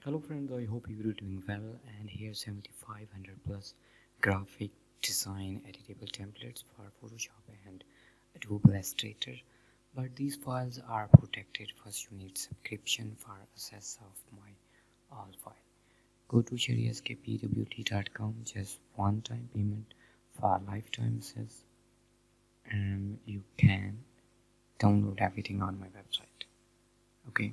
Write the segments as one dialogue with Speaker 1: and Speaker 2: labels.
Speaker 1: Hello friends, I hope you're doing well, and here's 7500 plus graphic design editable templates for Photoshop and Adobe Illustrator. But these files are protected. First you need subscription for access of my all file. Go to sherryskpwt.com, just one-time payment for lifetime access, and you can download everything on my website. Okay.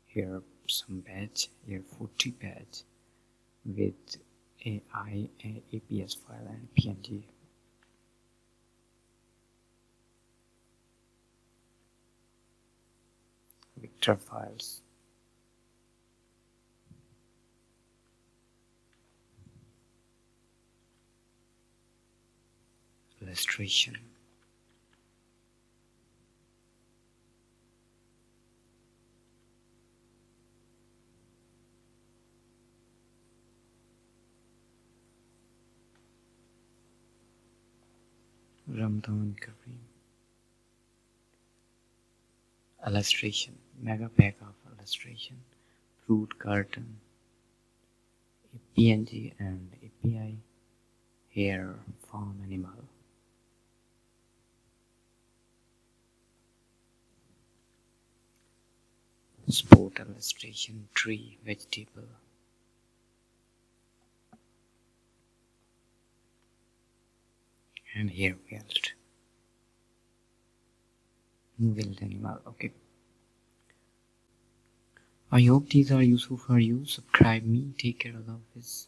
Speaker 1: Here some badge, here 40 badge with AI, APS file and PNG. Vector files. Illustration. Ramadan Kareem. Illustration. Mega pack of illustration. Fruit carton. PNG and API. Hair, farm animal. Sport illustration. Tree, vegetable. And here wild animal. Okay, I hope these are useful for you. Subscribe me. Take care. Allah Hafiz.